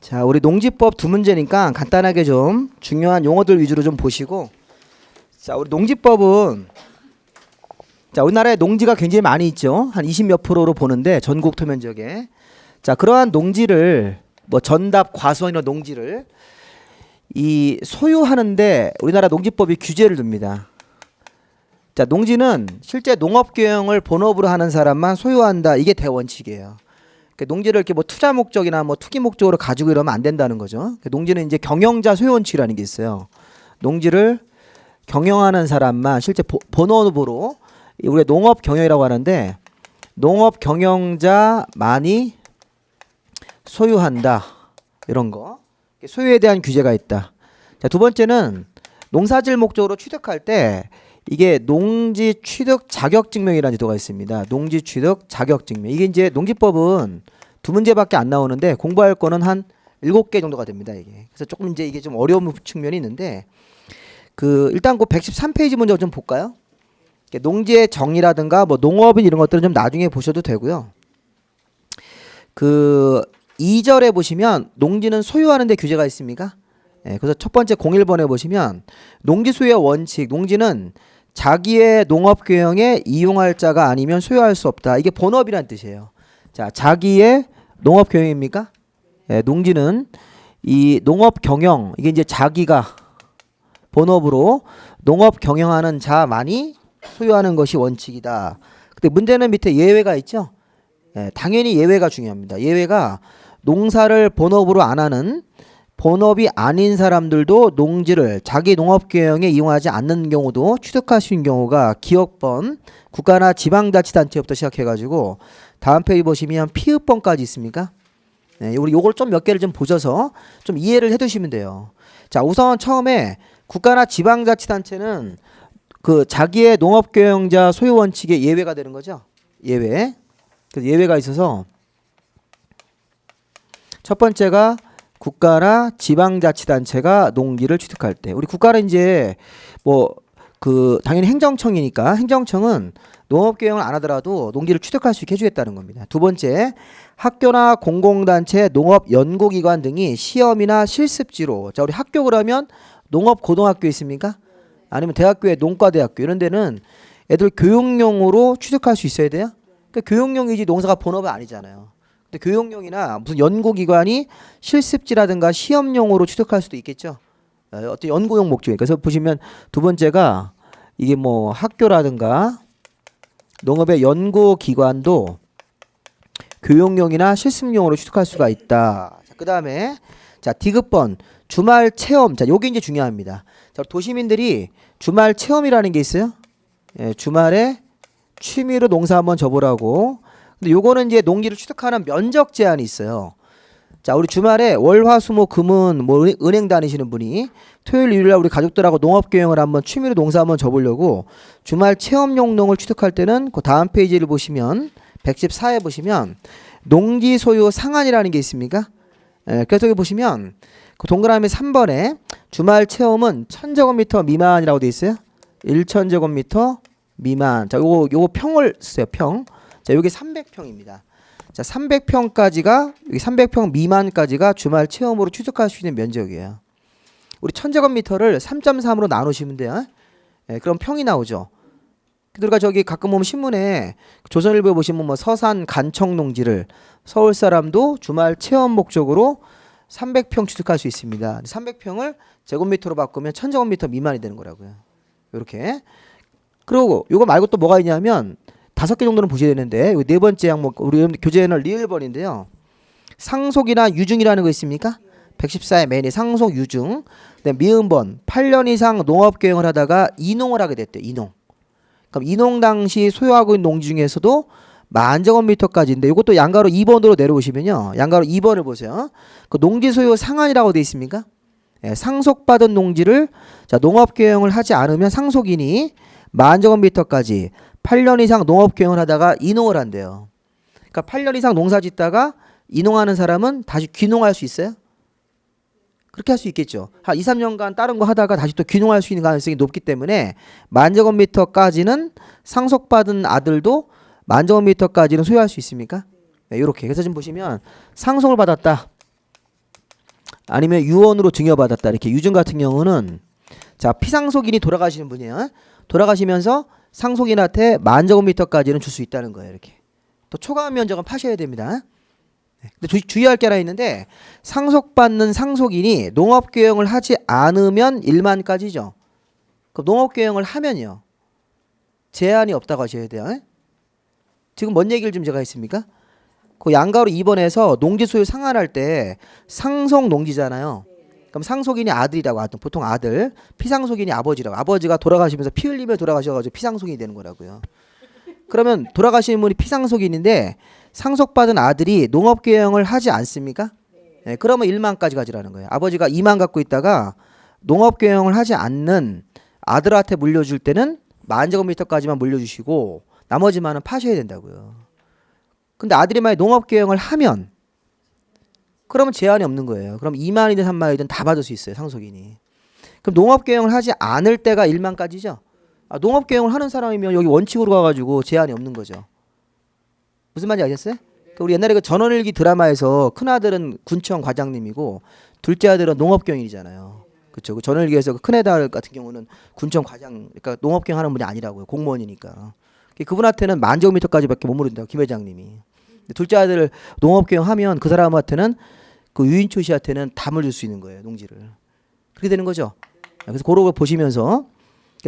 자, 우리 농지법 두 문제니까 간단하게 좀 중요한 용어들 위주로 좀 보시고, 자, 우리 농지법은 자, 우리나라에 농지가 굉장히 많이 있죠. 한 20몇 프로로 보는데 전국 토면적에. 자, 그러한 농지를 뭐 전답, 과수원 이런 농지를 이 소유하는데 우리나라 농지법이 규제를 둡니다. 자, 농지는 실제 농업경영을 본업으로 하는 사람만 소유한다. 이게 대원칙이에요. 농지를 이렇게 뭐 투자 목적이나 뭐 투기 목적으로 가지고 이러면 안 된다는 거죠. 농지는 이제 경영자 소유 원칙이라는 게 있어요. 농지를 경영하는 사람만 실제 본업으로 우리가 농업 경영이라고 하는데 농업 경영자만이 소유한다. 이런 거. 소유에 대한 규제가 있다. 자, 두 번째는 농사질 목적으로 취득할 때 이게 농지 취득 자격 증명이라는 제도가 있습니다. 농지 취득 자격 증명. 이게 이제 농지법은 두 문제밖에 안 나오는데 공부할 거는 한 7개 정도가 됩니다, 이게. 그래서 조금 이제 이게 좀 어려운 측면이 있는데 일단 그 113페이지 문제 좀 볼까요? 농지의 정의라든가 뭐 농업인 이런 것들은 좀 나중에 보셔도 되고요. 2절에 보시면 농지는 소유하는 데 규제가 있습니까? 예, 그래서 첫 번째 01번에 보시면 농지 소유의 원칙, 농지는 자기의 농업 경영에 이용할 자가 아니면 소유할 수 없다. 이게 본업이란 뜻이에요. 자, 자기의 농업 경영입니까? 예, 농지는 이 농업 경영, 이게 이제 자기가 본업으로 농업 경영하는 자만이 소유하는 것이 원칙이다. 근데 문제는 밑에 예외가 있죠? 예, 당연히 예외가 중요합니다. 예외가 농사를 본업으로 안 하는 본업이 아닌 사람들도 농지를 자기 농업 경영에 이용하지 않는 경우도 취득할 수 있는 경우가 기업번, 국가나 지방자치단체부터 시작해가지고 다음 페이지 보시면 피읍번까지 있습니까? 네, 우리 요걸 좀 몇 개를 좀 보셔서 좀 이해를 해두시면 돼요. 자, 우선 처음에 국가나 지방자치단체는 자기의 농업 경영자 소유 원칙에 예외가 되는 거죠. 예외. 그래서 예외가 있어서 첫 번째가 국가나 지방자치단체가 농지를 취득할 때, 우리 국가는 이제 당연히 행정청이니까 행정청은 농업경영을 안 하더라도 농지를 취득할 수 있게 해주겠다는 겁니다. 두 번째, 학교나 공공단체, 농업연구기관 등이 시험이나 실습지로, 자, 우리 학교 그러면 농업고등학교 있습니까? 아니면 대학교에 농과대학교 이런 데는 애들 교육용으로 취득할 수 있어야 돼요. 그러니까 교육용이지 농사가 본업은 아니잖아요. 교육용이나 무슨 연구기관이 실습지라든가 시험용으로 취득할 수도 있겠죠. 어떤 연구용 목적이니까. 그래서 보시면 두 번째가 이게 뭐 학교라든가 농업의 연구기관도 교육용이나 실습용으로 취득할 수가 있다. 그 다음에 자, 디귿번 주말 체험. 자, 요게 이제 중요합니다. 자, 도시민들이 주말 체험이라는 게 있어요. 예, 주말에 취미로 농사 한번 접으라고. 근데 요거는 이제 농지를 취득하는 면적 제한이 있어요. 자, 우리 주말에 월, 화, 수, 목, 금은 뭐 은행 다니시는 분이 토요일, 일요일날 우리 가족들하고 농업 경영을 한번 취미로 농사 한번 접으려고 주말 체험 용농을 취득할 때는 그 다음 페이지를 보시면 114에 보시면 농지 소유 상한이라는 게 있습니까? 예, 그래서 여기 보시면 그 동그라미 3번에 주말 체험은 1000제곱미터 미만이라고 돼 있어요. 1000제곱미터 미만. 자, 요거 평을 쓰세요. 평. 자, 요게 300평입니다. 자, 300평까지가 여기 300평 미만까지가 주말 체험으로 취득할 수 있는 면적이에요. 우리 1000제곱미터를 3.3으로 나누시면 돼요. 예, 그럼 평이 나오죠. 그러니까 저기 가끔 보면 신문에 조선일보에 보시면 뭐 서산 간청 농지를 서울 사람도 주말 체험 목적으로 300평 취득할 수 있습니다. 300평을 제곱미터로 바꾸면 1000제곱미터 미만이 되는 거라고요. 이렇게. 그리고 요거 말고 또 뭐가 있냐면 5개 정도는 보셔야 되는데 네 번째 항목 우리 교재에는 리을번인데요. 상속이나 유증이라는 거 있습니까? 114의 맨이 상속 유증. 그다음에 미음번 8년 이상 농업 경영을 하다가 이농을 하게 됐대요. 이농. 그럼 이농 당시 소유하고 있는 농지 중에서도 10,000제곱미터까지인데 이것도 양가로 2번으로 내려오시면요. 양가로 2번을 보세요. 그 농지 소유 상한이라고 돼 있습니까? 예, 상속받은 농지를 자, 농업 경영을 하지 않으면 상속인이 10,000제곱미터까지 8년 이상 농업 경영을 하다가 이농을 한대요. 그러니까 8년 이상 농사 짓다가 이농하는 사람은 다시 귀농할 수 있어요? 그렇게 할 수 있겠죠. 한 2, 3년간 다른 거 하다가 다시 또 귀농할 수 있는 가능성이 높기 때문에 10,000제곱미터까지는 상속받은 아들도 10,000제곱미터까지는 소유할 수 있습니까? 네, 이렇게. 그래서 지금 보시면 상속을 받았다. 아니면 유언으로 증여받았다. 이렇게 유증 같은 경우는 자 피상속인이 돌아가시는 분이에요. 돌아가시면서 상속인한테 10,000제곱미터까지는 줄 수 있다는 거예요. 이렇게. 또 초과한 면적은 파셔야 됩니다. 근데 주의할 게 하나 있는데 상속받는 상속인이 농업교영을 하지 않으면 1만까지죠. 그럼 농업교영을 하면요. 제한이 없다고 하셔야 돼요. 지금 뭔 얘기를 좀 제가 했습니까? 그 양가로 2번에서 농지 소유 상환할 때 상속 농지잖아요. 그럼 상속인이 아들이라고 하던 보통 아들, 피상속인이 아버지라고. 아버지가 돌아가시면서 피 흘리며 돌아가셔가지고 피상속인이 되는 거라고요. 그러면 돌아가시는 분이 피상속인인데 상속받은 아들이 농업교영을 하지 않습니까? 네, 그러면 1만까지 가지라는 거예요. 아버지가 2만 갖고 있다가 농업교영을 하지 않는 아들한테 물려줄 때는 10,000제곱미터까지만 물려주시고 나머지만은 파셔야 된다고요. 근데 아들이 만약 농업교영을 하면 그러면 제한이 없는 거예요. 그럼 2만이든 3만이든 다 받을 수 있어요. 상속인이. 그럼 농업교영을 하지 않을 때가 1만까지죠. 농업교영을 하는 사람이면 여기 원칙으로 가가지고 제한이 없는 거죠. 무슨 말인지 아셨어요? 우리 옛날에 그 전원일기 드라마에서 큰아들은 군청 과장님이고 둘째 아들은 농업경인이잖아요. 그렇죠. 그 전원일기에서 그 큰애들 같은 경우는 군청 과장, 그러니까 농업경 하는 분이 아니라고요. 공무원이니까. 그분한테는 10,000제곱미터까지밖에 못 물린다고 김 회장님이. 둘째 아들 농업경 하면 그 사람한테는 그 유인초 씨한테는 다 물릴 수 있는 거예요. 농지를. 그렇게 되는 거죠. 그래서 그런 걸 보시면서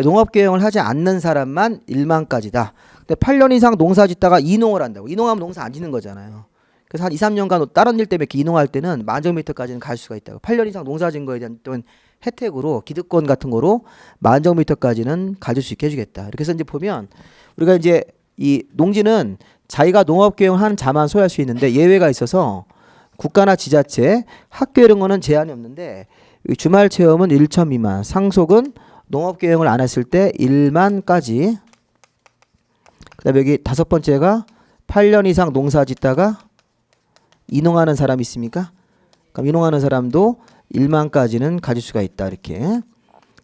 농업경영을 하지 않는 사람만 1만까지다. 근데 8년 이상 농사 짓다가 이농을 한다고. 이농하면 농사 안 짓는 거잖아요. 그래서 한 2, 3년간 다른 일 때문에 이렇게 이농할 때는 10,000제곱미터까지는 갈 수가 있다고. 8년 이상 농사 짓는 거에 대한 또는 혜택으로 기득권 같은 거로 10,000제곱미터까지는 가질 수 있게 해주겠다. 이렇게 해서 이제 보면 우리가 이제 이 농지는 자기가 농업경영을 하는 자만 소유할 수 있는데 예외가 있어서 국가나 지자체, 학교 이런 거는 제한이 없는데 주말 체험은 1천 미만, 상속은 농업교영을 안 했을 때 1만까지. 그다음에 여기 5번째가 8년 이상 농사 짓다가 이농하는 사람이 있습니까? 그럼 이농하는 사람도 1만까지는 가질 수가 있다. 이렇게.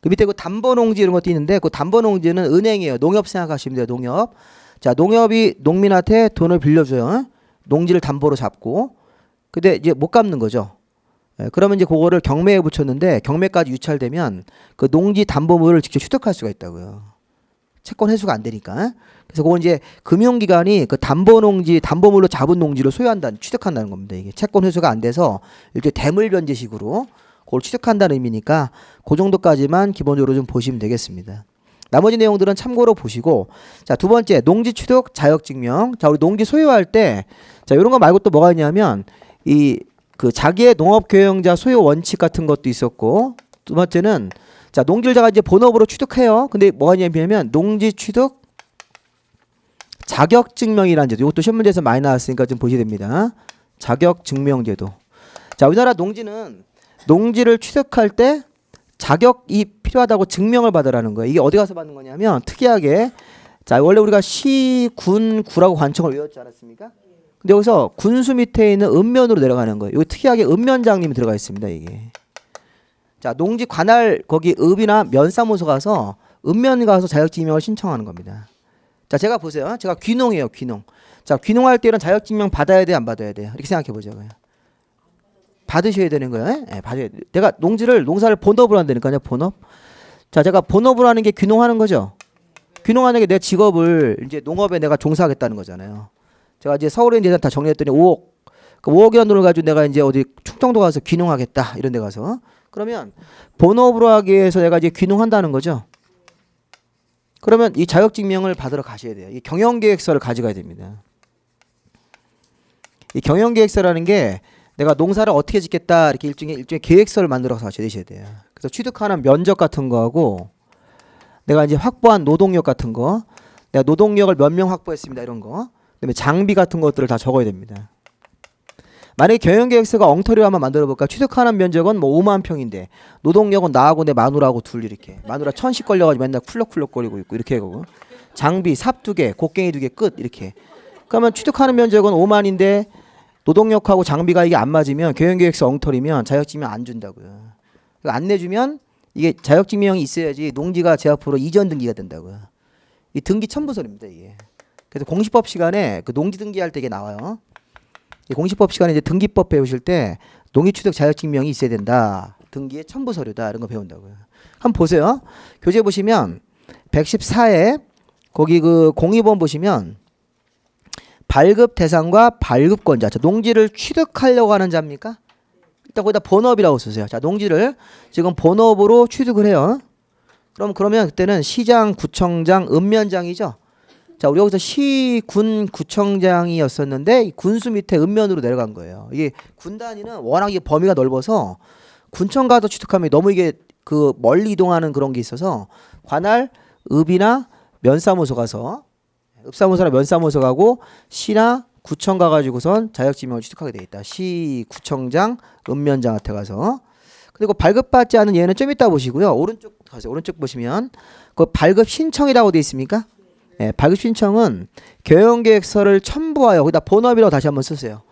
그 밑에 그 담보농지 이런 것도 있는데 그 담보농지는 은행이에요. 농협 생각하시면 돼요. 농협. 자, 농협이 농민한테 돈을 빌려줘요. 농지를 담보로 잡고. 근데 이제 못 갚는 거죠. 그러면 이제 그거를 경매에 붙였는데 경매까지 유찰되면 그 농지 담보물을 직접 취득할 수가 있다고요. 채권 회수가 안 되니까. 그래서 그건 이제 금융기관이 그 담보농지, 담보물로 잡은 농지를 소유한다는, 취득한다는 겁니다. 이게 채권 회수가 안 돼서 일종의 대물변제식으로 그걸 취득한다는 의미니까 그 정도까지만 기본적으로 좀 보시면 되겠습니다. 나머지 내용들은 참고로 보시고. 자, 두 번째 농지 취득 자격증명. 자, 우리 농지 소유할 때 자, 이런 거 말고 또 뭐가 있냐면 이 그 자기의 농업교영자 소유 원칙 같은 것도 있었고, 두 번째는 자 농지를 이제 본업으로 취득해요. 근데 뭐가 있냐면 농지 취득 자격증명이라는 제도. 이것도 시험 문제에서 많이 나왔으니까 좀 보셔야 됩니다. 자격증명제도. 자, 우리나라 농지는 농지를 취득할 때 자격이 필요하다고 증명을 받으라는 거예요. 이게 어디 가서 받는 거냐면 특이하게 자 원래 우리가 시, 군, 구라고 관청을 외웠지 않았습니까? 근데 여기서 군수 밑에 있는 읍면으로 내려가는 거예요. 여기 특이하게 읍면장님이 들어가 있습니다. 이게. 자, 농지 관할 거기 읍이나 면사무소 가서 읍면 가서 자격증명을 신청하는 겁니다. 자, 제가 보세요. 제가 귀농이에요. 귀농. 자, 귀농할 때 이런 자격증명 받아야 돼, 안 받아야 돼요? 이렇게 생각해 보죠. 받으셔야 되는 거예요. 네, 받아야 돼. 내가 농사를 본업으로 한다니까요. 본업. 자, 제가 본업으로 하는 게 귀농하는 거죠. 귀농하는 게 내 직업을 이제 농업에 내가 종사하겠다는 거잖아요. 제가 이제 서울에 이제 다 정리했더니 5억. 그 5억이라는 돈을 가지고 내가 이제 어디 충청도 가서 귀농하겠다. 이런 데 가서. 그러면 본업으로 하기 위해서 내가 이제 귀농한다는 거죠. 그러면 이 자격증명을 받으러 가셔야 돼요. 이 경영계획서를 가져가야 됩니다. 이 경영계획서라는 게 내가 농사를 어떻게 짓겠다 이렇게 일종의 계획서를 만들어서 가셔야 돼요. 그래서 취득하는 면적 같은 거하고 내가 이제 확보한 노동력 같은 거, 내가 노동력을 몇 명 확보했습니다 이런 거, 그다음에 장비 같은 것들을 다 적어야 됩니다. 만약에 경영계획서가 엉터리로 한번 만들어볼까? 취득하는 면적은 뭐 5만 평인데 노동력은 나하고 내 마누라하고 둘 이렇게 마누라 1,000씩 걸려가지고 맨날 쿨럭쿨럭거리고 있고 이렇게 하고 장비 삽 2개, 곡괭이 2개 끝 이렇게. 그러면 취득하는 면적은 5만인데 노동력하고 장비가 이게 안 맞으면 경영계획서 엉터리면 자격증명 안 준다고요. 안 내주면 이게 자격증명이 있어야지 농지가 제 앞으로 이전 등기가 된다고요. 이 등기 첨부서입니다 이게. 그래서 공시법 시간에 그 농지 등기할 때 이게 나와요. 이 공시법 시간에 이제 등기법 배우실 때 농기 취득 자격증명이 있어야 된다. 등기의 첨부 서류다. 이런 거 배운다고요. 한번 보세요. 교재 보시면 114에 거기 그 공의본 보시면 발급 대상과 발급권자. 자, 농지를 취득하려고 하는 자입니까? 일단 거기다 본업이라고 쓰세요. 자, 농지를 지금 본업으로 취득을 해요. 그러면 그때는 시장, 구청장, 읍면장이죠. 자, 우리 여기서 시, 군, 구청장이었었는데 이 군수 밑에 읍면으로 내려간 거예요. 이게 군 단위는 워낙 이게 범위가 넓어서 군청 가서 취득하면 너무 이게 그 멀리 이동하는 그런 게 있어서 관할, 읍이나 면사무소 가서 읍사무소나 면사무소 가고 시나 구청 가가지고선 자격증명을 취득하게 돼 있다. 시, 구청장, 읍면장한테 가서. 그리고 발급받지 않은 얘는 좀 이따 보시고요. 오른쪽 가세요. 오른쪽 보시면 그 발급 신청이라고 돼 있습니까? 네, 발급 신청은 경영계획서를 첨부하여 거기다 본업이라고 다시 한번 쓰세요.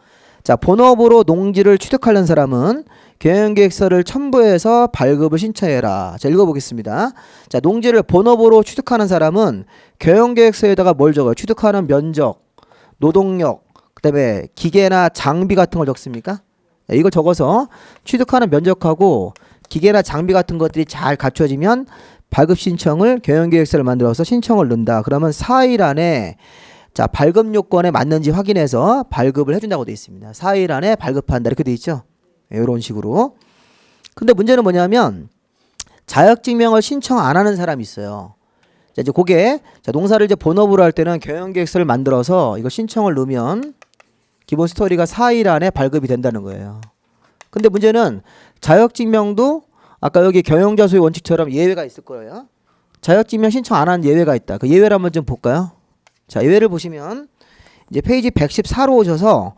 자, 본업으로 농지를 취득하려는 사람은 경영계획서를 첨부해서 발급을 신청해라. 자, 읽어보겠습니다. 자, 농지를 본업으로 취득하는 사람은 경영계획서에다가 뭘 적어요? 취득하는 면적, 노동력, 그다음에 기계나 장비 같은 걸 적습니까? 네, 이걸 적어서 취득하는 면적하고 기계나 장비 같은 것들이 잘 갖춰지면 발급 신청을 경영계획서를 만들어서 신청을 넣는다. 그러면 4일 안에 자, 발급 요건에 맞는지 확인해서 발급을 해준다고 되어 있습니다. 4일 안에 발급한다 이렇게 되어 있죠. 이런 식으로. 근데 문제는 뭐냐면 자격증명을 신청 안 하는 사람이 있어요. 자, 이제 그게 자, 농사를 이제 본업으로 할 때는 경영계획서를 만들어서 이거 신청을 넣으면 기본 스토리가 4일 안에 발급이 된다는 거예요. 근데 문제는 자격증명도 아까 여기 경영자 소유 원칙처럼 예외가 있을 거예요. 자격증명 신청 안 하는 예외가 있다. 그 예외를 한번 좀 볼까요? 자, 예외를 보시면 이제 페이지 114로 오셔서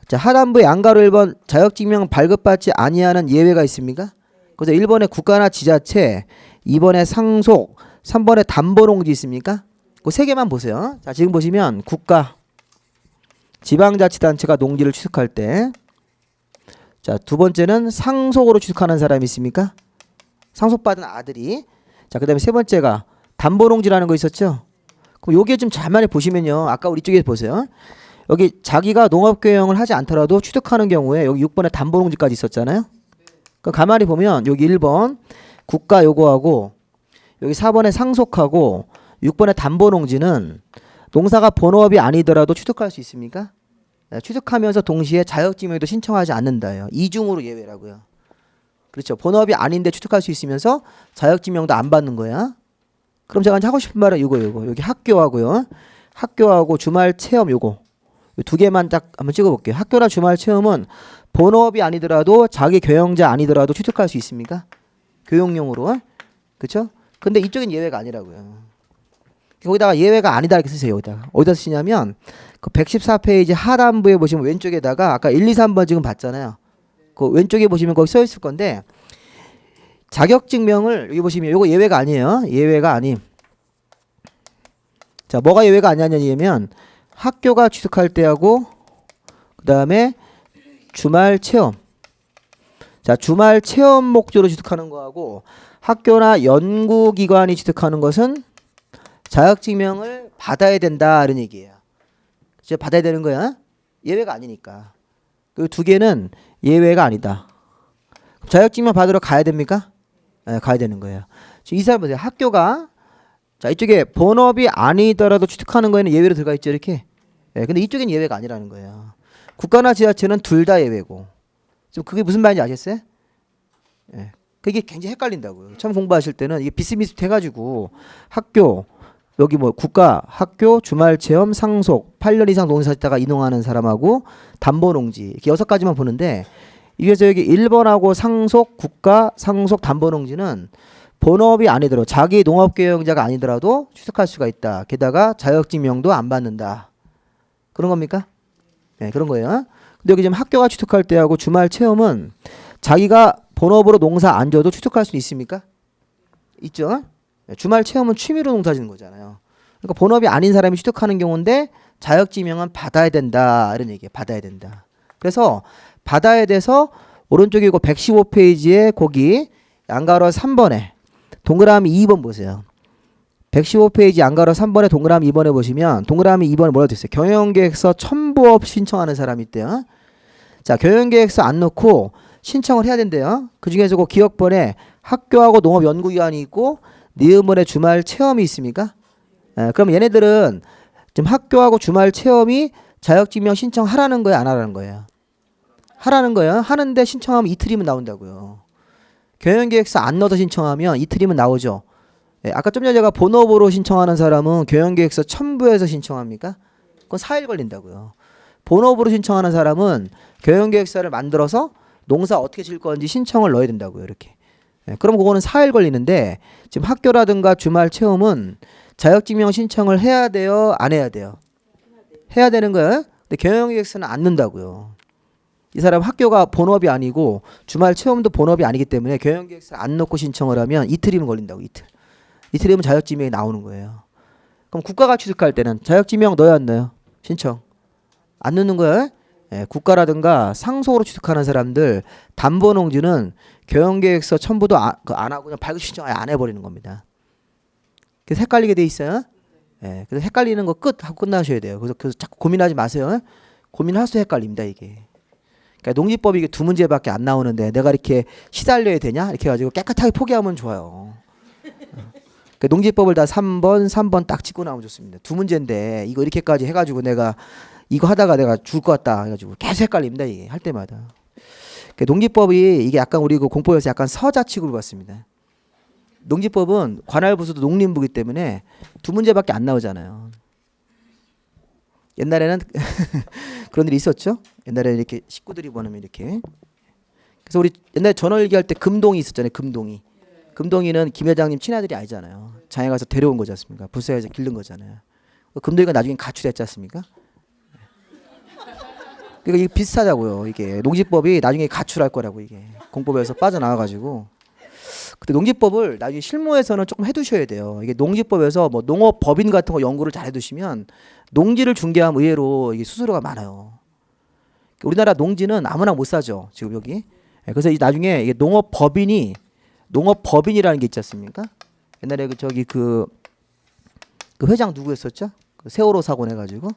자, 하단부에 안가로 1번 자격증명 발급받지 아니하는 예외가 있습니까? 그래서 1번에 국가나 지자체, 2번에 상속, 3번에 담보농지 있습니까? 그 세 개만 보세요. 자, 지금 보시면 국가, 지방자치단체가 농지를 취득할 때 자, 두 번째는 상속으로 취득하는 사람이 있습니까? 상속받은 아들이. 자, 그 다음에 세 번째가 담보농지라는 거 있었죠? 그럼 요게 좀 자만히 보시면요. 아까 우리 쪽에 보세요. 여기 자기가 농업경영을 하지 않더라도 취득하는 경우에 여기 6번에 담보농지까지 있었잖아요. 그럼 가만히 보면 여기 1번 국가 요거하고 여기 4번에 상속하고 6번에 담보농지는 농사가 본업이 아니더라도 취득할 수 있습니까? 네, 취득하면서 동시에 자격증명도 신청하지 않는다요. 이중으로 예외라고요. 그렇죠. 본업이 아닌데 취득할 수 있으면서 자격증명도 안 받는 거야. 그럼 제가 하고 싶은 말은 이거 여기 학교하고요. 학교하고 주말 체험 요거 두 개만 딱 한번 찍어볼게요. 학교나 주말 체험은 본업이 아니더라도 자기 경영자 아니더라도 취득할 수 있습니까? 교육용으로. 그렇죠? 근데 이쪽은 예외가 아니라고요. 거기다가 예외가 아니다 이렇게 쓰세요. 어디다 쓰시냐면 그 114페이지 하단부에 보시면 왼쪽에다가 아까 1, 2, 3번 지금 봤잖아요. 그 왼쪽에 보시면 거기 써 있을 건데 자격증명을 여기 보시면 요거 예외가 아니에요. 예외가 아님. 자, 뭐가 예외가 아니냐면 학교가 취득할 때하고 그 다음에 주말 체험. 자, 주말 체험 목적으로 취득하는 거하고 학교나 연구기관이 취득하는 것은 자격증명을 받아야 된다 이런 얘기예요. 진짜 받아야 되는 거야? 예외가 아니니까. 그 두 개는 예외가 아니다. 자격증명 받으러 가야 됩니까? 네, 가야 되는 거예요. 이 사람 보세요. 학교가 자, 이쪽에 본업이 아니더라도 취득하는 거에는 예외로 들어가 있죠, 이렇게. 네, 근데 이쪽엔 예외가 아니라는 거예요. 국가나 지자체는 둘 다 예외고. 지금 그게 무슨 말인지 아셨어요? 네, 그게 굉장히 헷갈린다고요. 처음 공부하실 때는 이게 비슷비슷해가지고 학교 여기 뭐 국가, 학교, 주말 체험, 상속, 8년 이상 농사 짓다가 이농하는 사람하고 담보농지 이렇게 6가지만 보는데 이게서 여기 1번하고 상속, 국가, 상속, 담보농지는 본업이 아니더라도 자기 농업경영자가 아니더라도 취득할 수가 있다. 게다가 자격증명도 안 받는다. 그런 겁니까? 네, 그런 거예요. 근데 여기 지금 학교가 취득할 때하고 주말 체험은 자기가 본업으로 농사 안 져도 취득할 수 있습니까? 있죠? 주말 체험은 취미로 농사 짓는 거잖아요. 그러니까 본업이 아닌 사람이 취득하는 경우인데 자격증명은 받아야 된다. 이런 얘기예요. 받아야 된다. 그래서 받아야 돼서 오른쪽에 이거 115페이지에 거기 안가로 3번에 동그라미 2번 보세요. 115페이지 안가로 3번에 동그라미 2번에 보시면 동그라미 2번에 뭐라고 되어 있어요? 경영계획서 첨부업 신청하는 사람이 있대요. 자, 교육계획서 안 넣고 신청을 해야 된대요. 그 중에서 그 기억번에 학교하고 농업연구기관이 있고 니은번에 주말 체험이 있습니까? 그럼 얘네들은 지금 학교하고 주말 체험이 자격증명 신청하라는 거예요, 안 하라는 거예요? 하라는 거예요. 하는데 신청하면 이틀이면 나온다고요. 교육계획서 안 넣어서 신청하면 이틀이면 나오죠. 아까 좀 전에 제가 본업으로 신청하는 사람은 교육계획서 첨부해서 신청합니까? 그건 4일 걸린다고요. 본업으로 신청하는 사람은 교육계획서를 만들어서 농사 어떻게 질 건지 신청을 넣어야 된다고요. 이렇게. 그럼 그거는 4일 걸리는데 지금 학교라든가 주말 체험은 자격증명 신청을 해야 돼요? 안 해야 돼요? 해야 되는 거예요. 근데 교육계획서는 안 넣는다고요. 이 사람 학교가 본업이 아니고 주말 체험도 본업이 아니기 때문에 교육계획서 안 넣고 신청을 하면 이틀이면 걸린다고. 이틀이면 자격증명이 나오는 거예요. 그럼 국가가 취득할 때는 자격증명 넣어야 안 넣어요? 신청 안 넣는 거예요? 국가라든가 상속으로 취득하는 사람들 담보농지는 교육계획서 첨부도 안 하고 그냥 발급 신청 아예 안 해버리는 겁니다. 그래서 헷갈리게 돼 있어요. 그래서 헷갈리는 거 끝 하고 끝나셔야 돼요. 그래서 자꾸 고민하지 마세요. 고민할수록 헷갈립니다 이게. 그러니까 농지법이 이게 두 문제밖에 안 나오는데 내가 이렇게 시달려야 되냐? 이렇게 해가지고 깨끗하게 포기하면 좋아요. 그러니까 농지법을 다 3번 딱 찍고 나오면 좋습니다. 두 문제인데 이거 이렇게까지 해가지고 내가 이거 하다가 내가 죽을 것 같다 해가지고 계속 헷갈립니다 이게 할 때마다. 그러니까 농지법이 이게 약간 우리 그 공법에서 약간 서자칙으로 봤습니다. 농지법은 관할 부서도 농림부기 때문에 두 문제밖에 안 나오잖아요. 옛날에는 그런 일이 있었죠. 옛날에 이렇게 식구들이 보면 이렇게. 그래서 우리 옛날에 전월기 할 때 금동이 있었잖아요. 금동이. 금동이는 김 회장님 친아들이 아니잖아요. 장에 가서 데려온 거지 않습니까? 부서에서 기른 거잖아요. 금동이가 나중에 가출했지 않습니까? 그러니까 이게 비슷하다고요. 이게 농지법이 나중에 가출할 거라고 이게 공법에서 빠져나와가지고. 근데 농지법을 나중에 실무에서는 조금 해두셔야 돼요. 이게 농지법에서 뭐 농업법인 같은 거 연구를 잘 해두시면 농지를 중개하면 의외로 이게 수수료가 많아요. 우리나라 농지는 아무나 못 사죠. 지금 여기. 그래서 나중에 이게 농업법인이라는 게 있지 않습니까? 옛날에 그 회장 누구였었죠? 그 세월호 사고 내가지고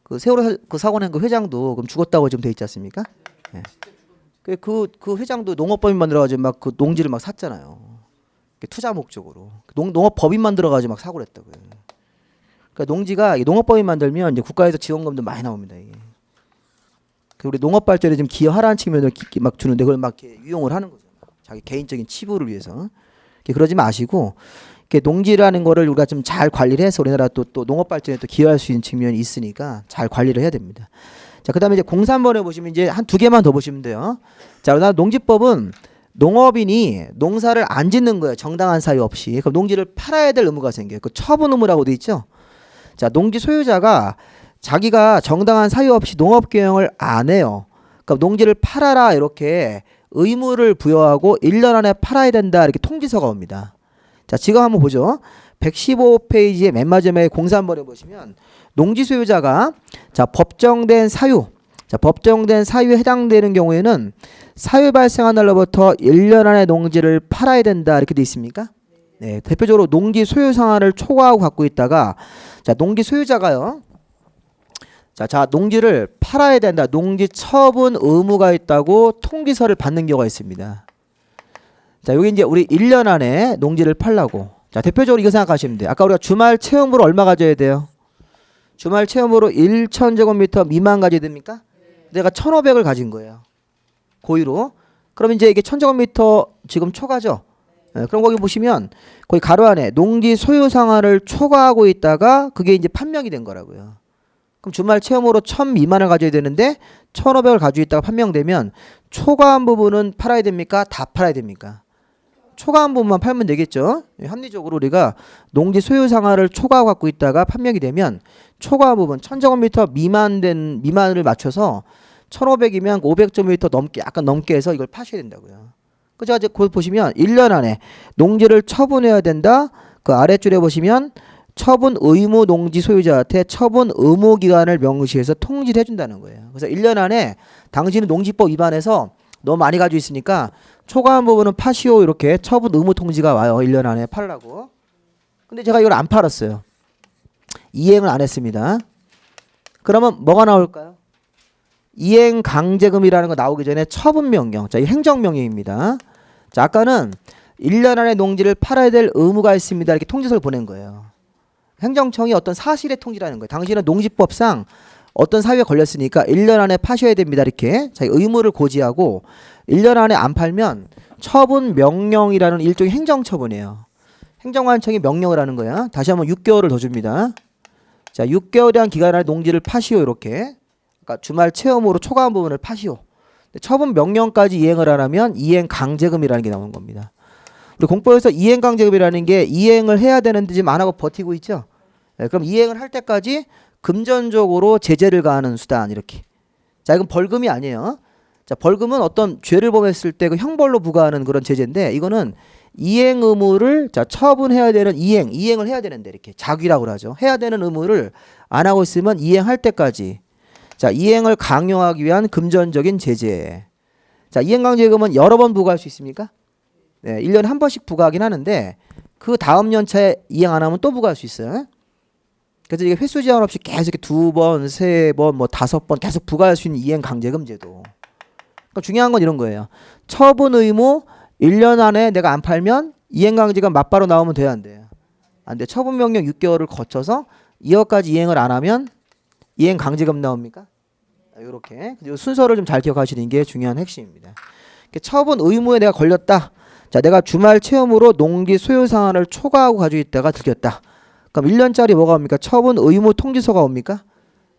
그 세월호 그 사고 낸 그 회장도 그럼 죽었다고 지금 돼 있지 않습니까? 그 회장도 농업법인 만들어가지고 막 그 농지를 막 샀잖아요. 투자 목적으로 농업법인 만들어가지고 막 사고를 했다고요. 그러니까 농지가 농업법인 만들면 이제 국가에서 지원금도 많이 나옵니다. 이게. 우리 농업 발전에 좀 기여하라는 측면을 막 주는데 그걸 막 이렇게 유용을 하는 거죠. 자기 개인적인 치부를 위해서. 그러지 마시고 농지라는 거를 우리가 좀 잘 관리를 해서 우리나라 또 농업 발전에 또 기여할 수 있는 측면이 있으니까 잘 관리를 해야 됩니다. 자, 그다음에 이제 03번에 보시면 이제 한 두 개만 더 보시면 돼요. 자, 우리나라 농지법은 농업인이 농사를 안 짓는 거예요. 정당한 사유 없이. 그럼 농지를 팔아야 될 의무가 생겨요. 그 처분 의무라고 돼 있죠. 자, 농지 소유자가 자기가 정당한 사유 없이 농업 경영을 안 해요. 그러니까 농지를 팔아라 이렇게 의무를 부여하고 1년 안에 팔아야 된다 이렇게 통지서가 옵니다. 자, 지금 한번 보죠. 115페이지의 맨 마지막에 03번에 보시면 농지 소유자가 법정된 사유에 해당되는 경우에는 사유 발생한 날로부터 1년 안에 농지를 팔아야 된다 이렇게 돼 있습니까? 네, 대표적으로 농지 소유 상한을 초과하고 갖고 있다가 농지 소유자가요. 농지를 팔아야 된다. 농지 처분 의무가 있다고 통지서를 받는 경우가 있습니다. 자, 여기 이제 우리 1년 안에 농지를 팔라고. 자, 대표적으로 이거 생각하시면 돼요. 아까 우리가 주말 체험으로 얼마 가져야 돼요? 주말 체험으로 1,000제곱미터 미만 가져야 됩니까? 내가 1,500을 가진 거예요. 고의로. 그럼 이제 이게 1,000제곱미터 지금 초과죠? 네, 그럼 거기 보시면 거기 가로 안에 농지 소유 상한을 초과하고 있다가 그게 이제 판명이 된 거라고요. 그럼 주말 체험으로 1,000 미만을 가져야 되는데 1,500을 가지고 있다가 판명되면 초과한 부분은 팔아야 됩니까? 다 팔아야 됩니까? 초과한 부분만 팔면 되겠죠. 합리적으로 우리가 농지 소유 상한을 초과하고 갖고 있다가 판명이 되면 초과한 부분 1,000제곱미터 미만을 맞춰서 1,500이면 500제곱미터 넘게 약간 넘게 해서 이걸 파셔야 된다고요. 그 제가 이제 거기 보시면 1년 안에 농지를 처분해야 된다. 그 아랫줄에 보시면 처분 의무 농지 소유자한테 처분 의무 기간을 명시해서 통지를 해준다는 거예요. 그래서 1년 안에 당신은 농지법 위반해서 너무 많이 가지고 있으니까 초과한 부분은 파시오 이렇게 처분 의무 통지가 와요. 1년 안에 팔라고. 근데 제가 이걸 안 팔았어요. 이행을 안 했습니다. 그러면 뭐가 나올까요? 이행 강제금이라는 거 나오기 전에 처분명령. 자, 이 행정명령입니다. 자, 아까는 1년 안에 농지를 팔아야 될 의무가 있습니다. 이렇게 통지서를 보낸 거예요. 행정청이 어떤 사실의 통지라는 거예요. 당신은 농지법상 어떤 사유에 걸렸으니까 1년 안에 파셔야 됩니다. 이렇게 자기 의무를 고지하고 1년 안에 안 팔면 처분명령이라는 일종의 행정처분이에요. 행정관청이 명령을 하는 거야. 다시 한번 6개월을 더 줍니다. 자, 6개월이란 기간 안에 농지를 파시오. 이렇게. 그러니까 주말 체험으로 초과한 부분을 파시오. 처분 명령까지 이행을 하려면 이행 강제금이라는 게 나오는 겁니다. 우리 공법에서 이행 강제금이라는 게 이행을 해야 되는데 지금 안 하고 버티고 있죠. 네, 그럼 이행을 할 때까지 금전적으로 제재를 가하는 수단 이렇게. 자, 이건 벌금이 아니에요. 자, 벌금은 어떤 죄를 범했을 때 그 형벌로 부과하는 그런 제재인데 이거는 이행 의무를 자 처분해야 되는 이행을 해야 되는데 이렇게 자귀라고 하죠. 해야 되는 의무를 안 하고 있으면 이행할 때까지 자 이행을 강요하기 위한 금전적인 제재. 자 이행강제금은 여러 번 부과할 수 있습니까? 네, 1년에 한 번씩 부과하긴 하는데 그 다음 연차에 이행 안 하면 또 부과할 수 있어요. 그래서 이게 횟수 제한 없이 계속 이렇게 2번, 3번, 뭐 5번 계속 부과할 수 있는 이행강제금 제도. 그러니까 중요한 건 이런 거예요. 처분 의무 1년 안에 내가 안 팔면 이행강제금 맞바로 나오면 돼야 안 돼요? 안 돼. 처분명령 6개월을 거쳐서 2월까지 이행을 안 하면 이행강제금 나옵니까? 이렇게. 순서를 좀 잘 기억하시는 게 중요한 핵심입니다. 처분 의무에 내가 걸렸다. 자, 내가 주말 체험으로 농기 소유 상한을 초과하고 가지고 있다가 들켰다. 그럼 1년짜리 뭐가 옵니까? 처분 의무 통지서가 옵니까?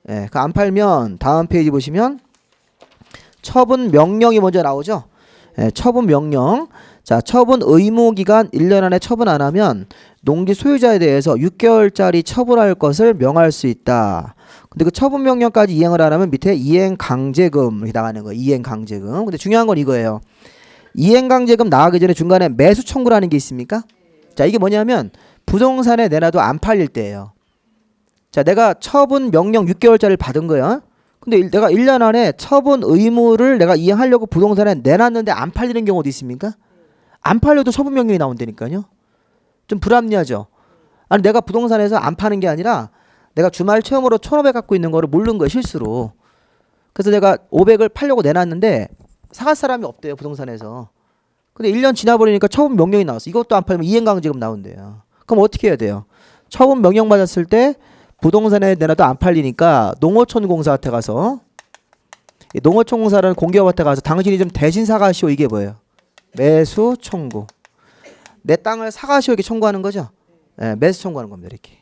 예, 그 안 팔면 다음 페이지 보시면 처분 명령이 먼저 나오죠. 예, 처분 명령. 자, 처분 의무 기간 1년 안에 처분 안 하면 농기 소유자에 대해서 6개월짜리 처분할 것을 명할 수 있다. 근데 그 처분 명령까지 이행을 안 하면 밑에 이행 강제금이 나가는 거예요. 이행 강제금. 근데 중요한 건 이거예요. 이행 강제금 나가기 전에 중간에 매수 청구라는 게 있습니까? 자, 이게 뭐냐면 부동산에 내놔도 안 팔릴 때예요. 자, 내가 처분 명령 6개월짜리를 받은 거야. 근데 내가 1년 안에 처분 의무를 내가 이행하려고 부동산에 내놨는데 안 팔리는 경우도 있습니까? 안 팔려도 처분 명령이 나온다니까요. 좀 불합리하죠. 아니 내가 부동산에서 안 파는 게 아니라 내가 주말 체험으로 1,500 갖고 있는 거를 모르는 거예요, 실수로. 그래서 내가 500을 팔려고 내놨는데 사갈 사람이 없대요, 부동산에서. 근데 1년 지나버리니까 처분 명령이 나왔어. 이것도 안 팔면 이행강제금 나온대요. 그럼 어떻게 해야 돼요? 처분 명령 받았을 때 부동산에 내놔도 안 팔리니까 농어촌공사한테 가서, 농어촌공사라는 공기업한테 가서 당신이 좀 대신 사가시오. 이게 뭐예요? 매수 청구. 내 땅을 사가시오 이렇게 청구하는 거죠. 네, 매수 청구하는 겁니다. 이렇게.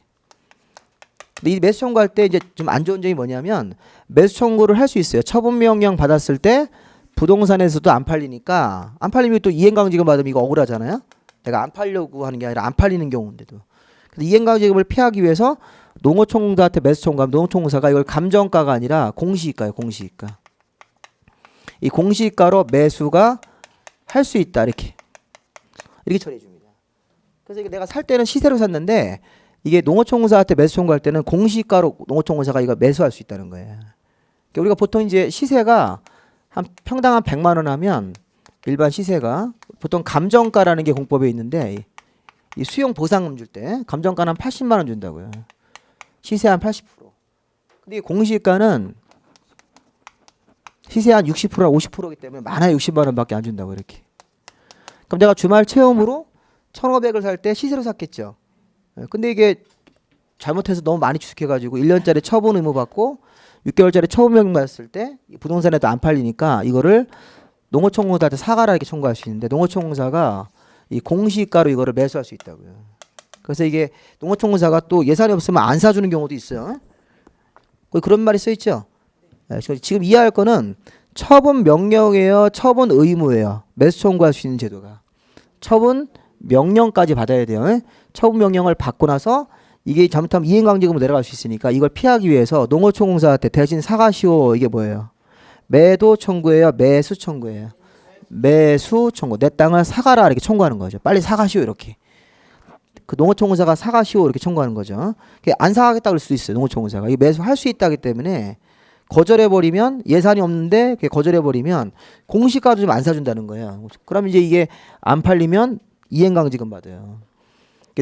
근데 이 매수 청구할 때 이제 좀 안 좋은 점이 뭐냐면 매수 청구를 할 수 있어요. 처분 명령 받았을 때 부동산에서도 안 팔리니까, 안 팔리면 또 이행강제금 받으면 이거 억울하잖아요. 내가 안 팔려고 하는 게 아니라 안 팔리는 경우인데도. 근데 이행강제금을 피하기 위해서 농어촌공사한테 매수 청구하면 농어촌공사가 이걸 감정가가 아니라 공시가예요. 공시가. 이 공시가로 매수가 할 수 있다. 이렇게 처리해 줍니다. 그래서 이게 내가 살 때는 시세로 샀는데 이게 농어촌공사한테 매수 청구할 때는 공시가로 농어촌공사가 이거 매수할 수 있다는 거예요. 그러니까 우리가 보통 이제 시세가 한 평당 한 100만 원 하면 일반 시세가 보통 감정가라는 게 공법에 있는데 이 수용 보상금 줄 때 감정가는 한 80만 원 준다고요. 시세 한 80%. 근데 이 공시가는 시세 한 60%나 50%이기 때문에 많아야 60만 원밖에 안 준다고 이렇게. 그럼 내가 주말 체험으로 1,500을 살 때 시세로 샀겠죠. 근데 이게 잘못해서 너무 많이 취득해가지고 1년짜리 처분 의무 받고 6개월짜리 처분 명령 받았을 때 부동산에도 안 팔리니까 이거를 농어촌공사한테 사가라 이렇게 청구할 수 있는데 농어촌공사가 이 공시가로 이거를 매수할 수 있다고요. 그래서 이게 농어촌공사가 또 예산이 없으면 안 사주는 경우도 있어요. 그런 말이 써 있죠. 지금 이해할 거는 처분 명령이에요, 처분 의무예요. 매수 청구할 수 있는 제도가. 처분 명령까지 받아야 돼요. 처분 명령을 받고 나서 이게 잘못하면 이행강제금으로 내려갈 수 있으니까 이걸 피하기 위해서 농어촌공사한테 대신 사가시오. 이게 뭐예요? 매도 청구예요, 매수 청구예요. 매수 청구. 내 땅을 사가라 이렇게 청구하는 거죠. 빨리 사가시오 이렇게. 그 농어촌공사가 사가시오 이렇게 청구하는 거죠. 안 사가겠다 그럴 수도 있어요. 농어촌공사가. 이 매수할 수 있다기 때문에 거절해버리면 예산이 없는데 거절해버리면 공시가도 좀 안 사준다는 거예요. 그럼 이제 이게 안 팔리면 이행강제금 받아요.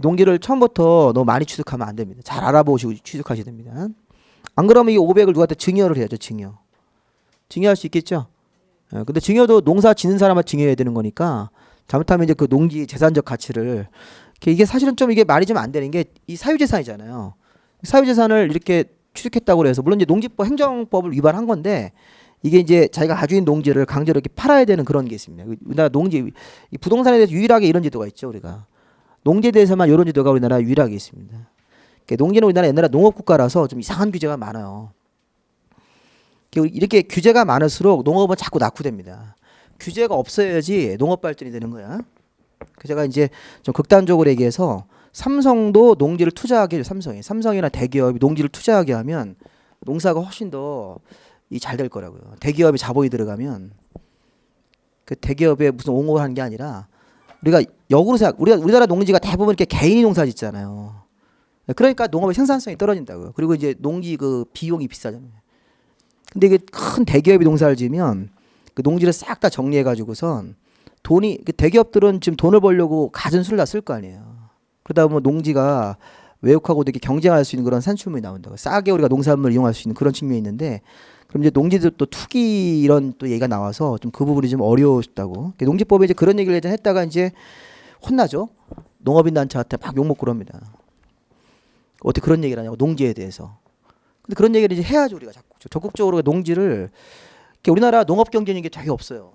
농기를 처음부터 너무 많이 취득하면 안 됩니다. 잘 알아보시고 취득하셔야 됩니다. 안 그러면 이 500을 누구한테 증여를 해야죠. 증여. 증여할 수 있겠죠. 근데 증여도 농사 지는 사람한테 증여해야 되는 거니까 잘못하면 이제 그 농지 재산적 가치를 이게 사실은 좀 이게 말이 좀 안 되는 게 이 사유재산이잖아요. 사유재산을 이렇게 취득했다고 해서 물론 이제 농지법 행정법을 위반한 건데 이게 이제 자기가 가지고 있는 농지를 강제로 이렇게 팔아야 되는 그런 게 있습니다. 우리나라 농지 이 부동산에 대해서 유일하게 이런 제도가 있죠. 우리가 농지에 대해서만 이런 제도가 우리나라 유일하게 있습니다. 그러니까 농지는 우리나라 옛날에 농업국가라서 좀 이상한 규제가 많아요. 이렇게 규제가 많을수록 농업은 자꾸 낙후됩니다. 규제가 없어야지 농업 발전이 되는 거야. 제가 이제 좀 극단적으로 얘기해서 삼성도 농지를 투자하게 해요. 삼성이나 대기업이 농지를 투자하게 하면 농사가 훨씬 더 잘 될 거라고요. 대기업이 자본이 들어가면 그 대기업에 무슨 옹호를 하는 게 아니라 우리가 역으로 생각, 우리나라 농지가 대부분 이렇게 개인이 농사 짓잖아요. 그러니까 농업의 생산성이 떨어진다고요. 그리고 이제 농지 그 비용이 비싸잖아요. 근데 이게 큰 대기업이 농사를 지으면 그 농지를 싹 다 정리해 가지고선 돈이 그 대기업들은 지금 돈을 벌려고 갖은 수를 다 쓸 거 아니에요. 그러다 보면 농지가 외국하고도 이렇게 경쟁할 수 있는 그런 산출물이 나온다고. 싸게 우리가 농산물을 이용할 수 있는 그런 측면이 있는데 그럼 이제 농지도 또 투기 이런 또 얘기가 나와서 좀 그 부분이 좀 어려웠다고. 농지법에 이제 그런 얘기를 예전에 했다가 이제 혼나죠. 농업인 단체한테 막 욕먹고 그럽니다. 어떻게 그런 얘기를 하냐고 농지에 대해서. 근데 그런 얘기를 이제 해야죠 우리가 자꾸 적극적으로 농지를. 우리나라 농업 경쟁이 게 되게 없어요.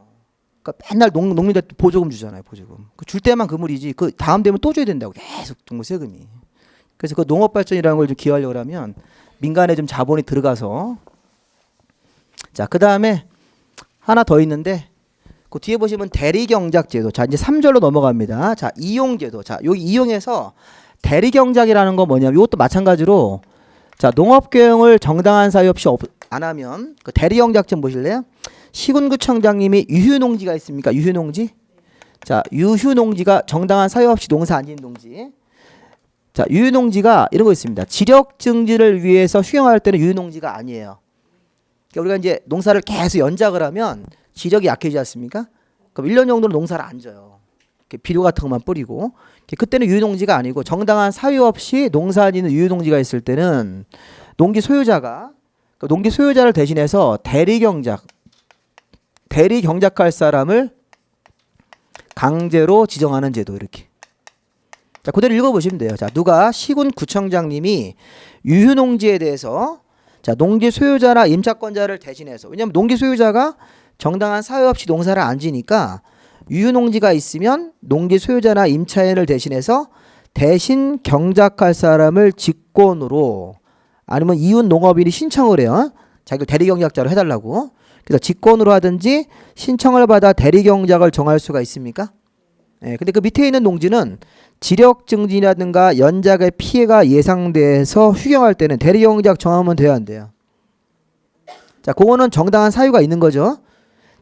그러니까 맨날 농민들 보조금 주잖아요. 보조금. 줄 때만 그물이지. 그 다음 되면 또 줘야 된다고 계속 정부 세금이. 그래서 그 농업 발전이라는 걸 좀 기하려고 하면 민간에 좀 자본이 들어가서 자, 그다음에 하나 더 있는데 그 뒤에 보시면 대리경작제도. 자, 이제 3절로 넘어갑니다. 자, 이용제도. 자, 여기 이용해서 대리경작이라는 건 뭐냐면 이것도 마찬가지로 자, 농업경영을 정당한 사유 없이 안 하면 그 대리경작 좀 보실래요? 시군구청장님이 유휴농지가 있습니까? 유휴농지? 자, 유휴농지가 정당한 사유 없이 농사 안 짓는 농지. 자, 유휴농지가 이런 거 있습니다. 지력 증진을 위해서 휴경할 때는 유휴농지가 아니에요. 그러니까 우리가 이제 농사를 계속 연작을 하면 지력이 약해지지 않습니까? 그럼 1년 정도는 농사를 안 져요. 비료 같은 것만 뿌리고. 그때는 유휴농지가 아니고 정당한 사유 없이 농사 짓는 유휴농지가 있을 때는 농기 소유자가 농기 소유자를 대신해서 대리경작할 사람을 강제로 지정하는 제도 이렇게. 자, 그대로 읽어보시면 돼요. 자, 누가 시군구청장님이 유휴농지에 대해서 자, 농지 소유자나 임차권자를 대신해서 왜냐하면 농지 소유자가 정당한 사유 없이 농사를 안 지니까 유휴농지가 있으면 농지 소유자나 임차인을 대신해서 대신 경작할 사람을 직권으로 아니면 이웃 농업인이 신청을 해요. 자기를 대리경작자로 해달라고. 그래서 직권으로 하든지 신청을 받아 대리경작을 정할 수가 있습니까? 네, 근데 그 밑에 있는 농지는 지력 증진이라든가 연작의 피해가 예상돼서 휴경할 때는 대리경작 정하면 돼야 안 돼요. 자, 그거는 정당한 사유가 있는 거죠.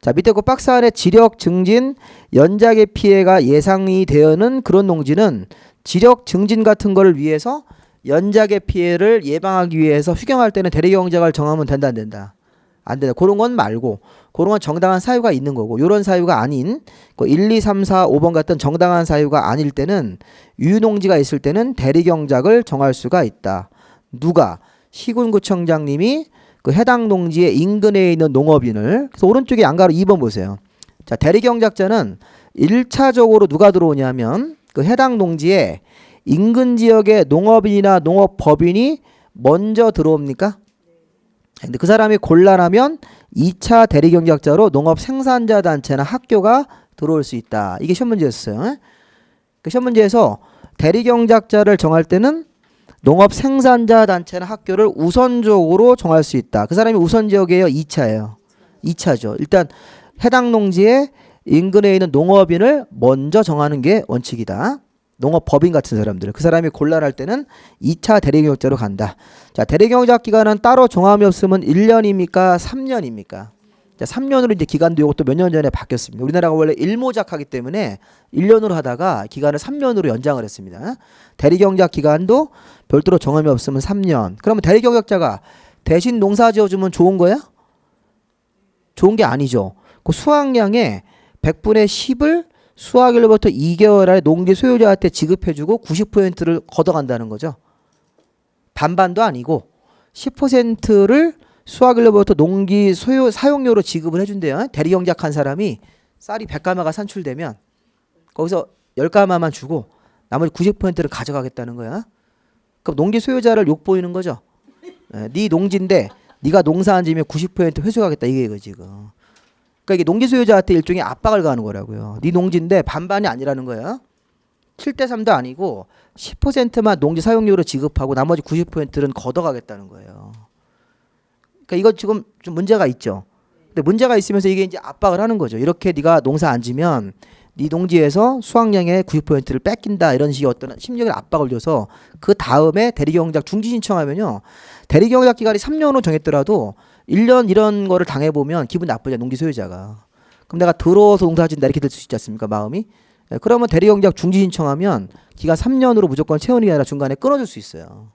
자, 밑에 그 박스 안에 지력 증진, 연작의 피해가 예상이 되는 그런 농지는 지력 증진 같은 거를 위해서 연작의 피해를 예방하기 위해서 휴경할 때는 대리경작을 정하면 된다 안 된다? 안 된다. 그런 건 말고 그런 건 정당한 사유가 있는 거고 이런 사유가 아닌 1, 2, 3, 4, 5번 같은 정당한 사유가 아닐 때는 유휴농지가 있을 때는 대리경작을 정할 수가 있다. 누가? 시군구청장님이 그 해당 농지의 인근에 있는 농업인을 그래서 오른쪽에 안가로 2번 보세요. 자, 대리경작자는 1차적으로 누가 들어오냐면 그 해당 농지에 인근 지역의 농업인이나 농업법인이 먼저 들어옵니까? 근데 그 사람이 곤란하면 2차 대리경작자로 농업 생산자 단체나 학교가 들어올 수 있다. 이게 시험 문제였어요. 그 시험 문제에서 대리경작자를 정할 때는 농업 생산자 단체나 학교를 우선적으로 정할 수 있다. 그 사람이 우선 지역이에요? 2차예요. 2차죠. 일단 해당 농지의 인근에 있는 농업인을 먼저 정하는 게 원칙이다. 농업법인 같은 사람들. 그 사람이 곤란할 때는 2차 대리경작자로 간다. 자, 대리경작 기간은 따로 정함이 없으면 1년입니까? 3년입니까? 자, 3년으로 이제 기간도 이것도 몇 년 전에 바뀌었습니다. 우리나라가 원래 일모작하기 때문에 1년으로 하다가 기간을 3년으로 연장을 했습니다. 대리경작 기간도 별도로 정함이 없으면 3년. 그러면 대리경작자가 대신 농사 지어주면 좋은 거야? 좋은 게 아니죠. 그 수확량의 100분의 10을 수확일로부터 2개월 안에 농지 소유자한테 지급해주고 90%를 걷어간다는 거죠. 반반도 아니고 10%를 수확일로부터 농기 소요 사용료로 지급을 해준대요. 대리경작한 사람이 쌀이 100가마가 산출되면 거기서 10가마만 주고 나머지 90%를 가져가겠다는 거야. 그럼 농기 소유자를 욕보이는 거죠. 네 농지인데 네가 농사 안 지면 90% 회수하겠다 이게 이거 지금. 그러니까 이게 농기 소유자한테 일종의 압박을 가하는 거라고요. 네 농지인데 반반이 아니라는 거야. 7대 3도 아니고 10%만 농지 사용료로 지급하고 나머지 90%는 걷어가겠다는 거예요. 그러니까 이거 지금 좀 문제가 있죠. 근데 문제가 있으면서 이게 이제 압박을 하는 거죠. 이렇게 네가 농사 안 지면 네 농지에서 수확량의 90%를 뺏긴다 이런 식의 어떤 심리적인 압박을 줘서 그 다음에 대리경작 중지 신청하면요. 대리경작 기간이 3년 후 정했더라도 1년 이런 거를 당해보면 기분 나쁘죠. 농지 소유자가. 그럼 내가 더러워서 농사 짓는다 이렇게 될 수 있지 않습니까? 마음이. 그러면 대리경작 중지 신청하면 기간 3년으로 무조건 채우는 게 아니라 중간에 끊어줄 수 있어요.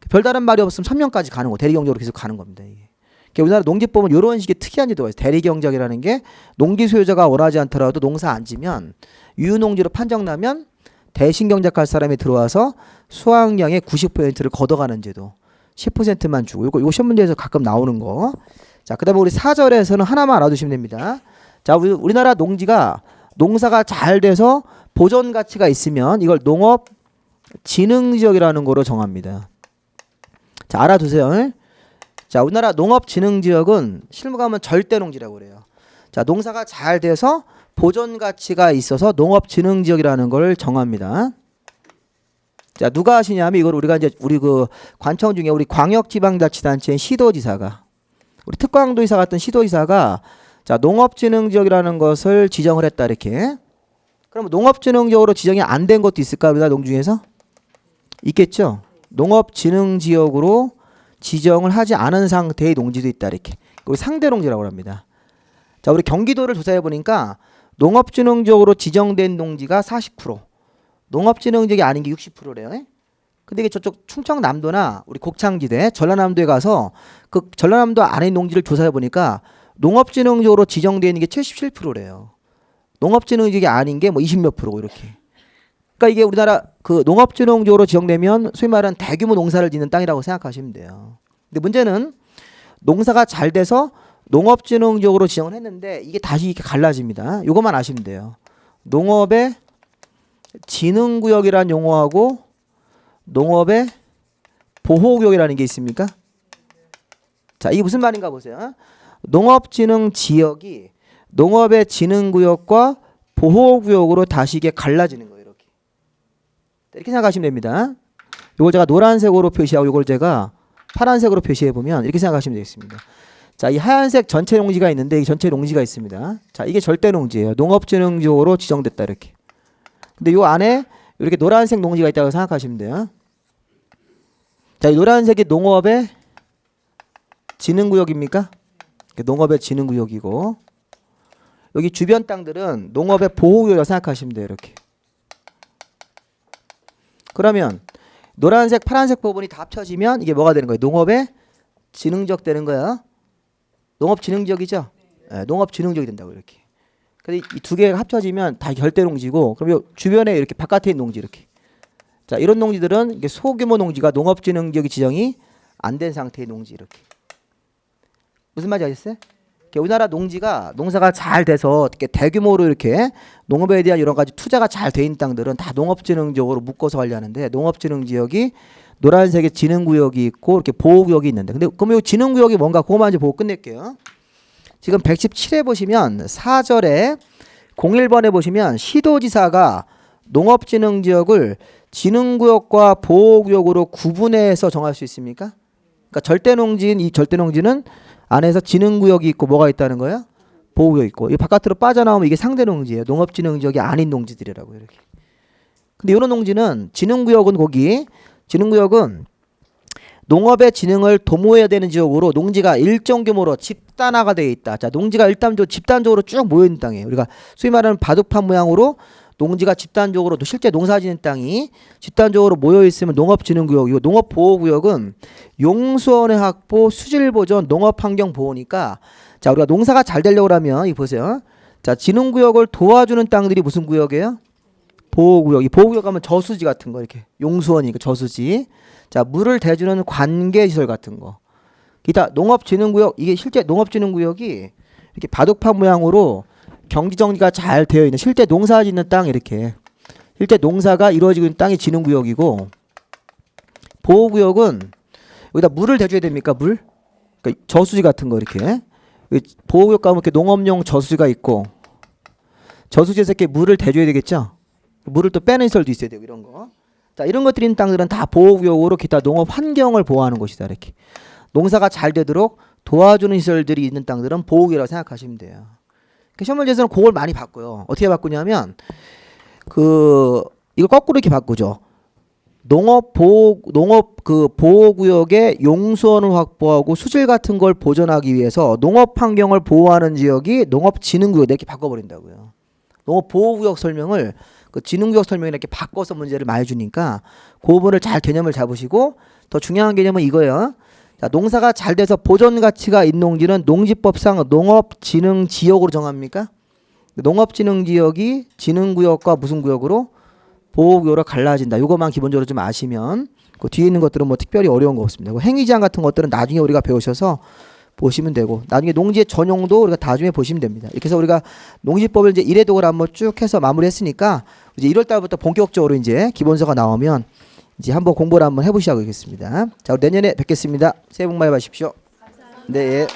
별다른 말이 없으면 3년까지 가는 거. 대리경작으로 계속 가는 겁니다. 이게. 우리나라 농지법은 이런 식의 특이한 제도가 있어요. 대리경작이라는 게 농기 소유자가 원하지 않더라도 농사 안 지면 유농지로 판정나면 대신 경작할 사람이 들어와서 수확량의 90%를 걷어가는 제도. 10%만 주고 이거 시험 문제에서 가끔 나오는 거. 자, 그다음에 우리 4절에서는 하나만 알아두시면 됩니다. 자, 우리나라 농지가 농사가 잘 돼서 보존 가치가 있으면 이걸 농업 진흥 지역이라는 거로 정합니다. 자, 알아두세요. 자, 우리나라 농업 진흥 지역은 실무가 하면 절대 농지라고 그래요. 자, 농사가 잘 돼서 보존 가치가 있어서 농업 진흥 지역이라는 걸 정합니다. 자, 누가 하시냐면 이걸 우리가 이제 우리 그 관청 중에 우리 광역지방자치단체인 시도지사가 우리 특광도지사 같은 시도지사가 자, 농업진흥지역이라는 것을 지정을 했다 이렇게. 그럼 농업진흥지역으로 지정이 안 된 것도 있을까 우리나라 농중에서? 있겠죠. 농업진흥지역으로 지정을 하지 않은 상태의 농지도 있다 이렇게. 우리 상대농지라고 합니다. 자, 우리 경기도를 조사해 보니까 농업진흥지역으로 지정된 농지가 40%, 농업진흥지역이 아닌 게 60%래요. 근데 이게 저쪽 충청남도나 우리 곡창지대, 전라남도에 가서 그 전라남도 안에 농지를 조사해 보니까 농업진흥지역으로 지정되어 있는 게 77%래요. 농업진흥지역이 아닌 게 뭐 20몇 프로 이렇게. 그러니까 이게 우리나라 그 농업진흥지역으로 지정되면 소위 말하는 대규모 농사를 짓는 땅이라고 생각하시면 돼요. 근데 문제는 농사가 잘 돼서 농업진흥지역으로 지정을 했는데 이게 다시 이렇게 갈라집니다. 이것만 아시면 돼요. 농업의 진흥구역이라는 용어하고 농업의 보호구역이라는 게 있습니까? 자, 이게 무슨 말인가 보세요. 농업진흥지역이 농업의 진흥구역과 보호구역으로 다시 이게 갈라지는 거예요. 이렇게 생각하시면 됩니다. 이걸 제가 노란색으로 표시하고 이걸 제가 파란색으로 표시해 보면 이렇게 생각하시면 되겠습니다. 자, 이 하얀색 전체 농지가 있는데 이 전체 농지가 있습니다. 자, 이게 절대 농지예요. 농업진흥지역으로 지정됐다 이렇게. 근데 이 안에 이렇게 노란색 농지가 있다고 생각하시면 돼요. 자, 이 노란색이 농업의 진흥구역입니까? 농업의 진흥구역이고 여기 주변 땅들은 농업의 보호구역이라고 생각하시면 돼요. 이렇게. 그러면 노란색, 파란색 부분이 다 합쳐지면 이게 뭐가 되는 거예요? 농업의 진흥지역 되는 거야. 농업진흥지역이죠? 네, 농업진흥지역이 된다고 이렇게. 근데 이 두 개가 합쳐지면 다 결대농지고 그럼 요 주변에 이렇게 바깥에 있는 농지 이렇게. 자, 이런 농지들은 이게 소규모 농지가 농업진흥지역이 지정이 안 된 상태의 농지 이렇게. 무슨 말인지 아셨어요? 우리나라 농지가 농사가 잘 돼서 이렇게 대규모로 이렇게 농업에 대한 여러 가지 투자가 잘 돼 있는 땅들은 다 농업진흥지역으로 묶어서 관리하는데 농업진흥지역이 노란색의 진흥구역이 있고 이렇게 보호구역이 있는데 근데 그럼 이 진흥구역이 뭔가 그거만 이제 보고 끝낼게요. 지금 117에 보시면 4절에 01번에 보시면 시도지사가 농업진흥지역을 진흥구역과 보호구역으로 구분해서 정할 수 있습니까? 그러니까 절대농지인 이 절대농지는 안에서 진흥구역이 있고 뭐가 있다는 거야? 보호구역이 있고 이 바깥으로 빠져나오면 이게 상대농지예요. 농업진흥지역이 아닌 농지들이라고 이렇게. 근데 이런 농지는 진흥구역은 거기 진흥구역은 농업의 진흥을 도모해야 되는 지역으로 농지가 일정 규모로 집단화가 되어 있다. 자, 농지가 집단적으로 쭉 모여 있는 땅이에요. 우리가 소위 말하는 바둑판 모양으로 농지가 집단적으로 실제 농사짓는 땅이 집단적으로 모여 있으면 농업진흥구역이고 농업보호구역은 용수원의 확보, 수질보존, 농업환경보호니까 자, 우리가 농사가 잘 되려고 하면 이 보세요. 자, 진흥구역을 도와주는 땅들이 무슨 구역이에요? 보호구역. 이 보호구역 하면 저수지 같은 거 이렇게 용수원이니까 저수지. 자, 물을 대주는 관계시설 같은 거. 기타 농업진흥구역 이게 실제 농업진흥구역이 이렇게 바둑판 모양으로 경지 정리가 잘 되어 있는 실제 농사 짓는 땅 이렇게 실제 농사가 이루어지고 있는 땅이 진흥구역이고 보호구역은 여기다 물을 대줘야 됩니까 물? 그러니까 저수지 같은 거 이렇게 보호구역 가면 이렇게 농업용 저수지가 있고 저수지에서 이렇게 물을 대줘야 되겠죠? 물을 또 빼는 시설도 있어야 되고 이런 거. 자 이런 것들이 있는 땅들은 다 보호구역으로 기타 농업 환경을 보호하는 곳이다 이렇게. 농사가 잘 되도록 도와주는 시설들이 있는 땅들은 보호구역이라고 생각하시면 돼요. 시험 문제에서는 그걸 많이 바꿔요. 어떻게 바꾸냐면 이걸 거꾸로 이렇게 바꾸죠. 농업 보호구역의 용수원을 확보하고 수질 같은 걸 보존하기 위해서 농업 환경을 보호하는 지역이 농업진흥구역 이렇게 바꿔버린다고요. 농업 보호구역 설명을 그 진흥구역 설명을 이렇게 바꿔서 문제를 많이 주니까 그 부분을 잘 개념을 잡으시고 더 중요한 개념은 이거예요. 자, 농사가 잘 돼서 보존 가치가 있는 농지는 농지법상 농업진흥지역으로 정합니까? 농업진흥지역이 진흥구역과 무슨 구역으로? 보호구역으로 갈라진다. 이것만 기본적으로 좀 아시면 그 뒤에 있는 것들은 뭐 특별히 어려운 거 없습니다. 행위제한 같은 것들은 나중에 우리가 배우셔서 보시면 되고 나중에 농지의 전용도 우리가 나중에 보시면 됩니다. 이렇게 해서 우리가 농지법을 이제 1회독을 한번 쭉 해서 마무리했으니까 이제 1월 달부터 본격적으로 이제 기본서가 나오면 이제 한번 공부를 한번 해보시라고 하겠습니다. 자, 우리 내년에 뵙겠습니다. 새해 복 많이 받으십시오. 감사합니다. 네.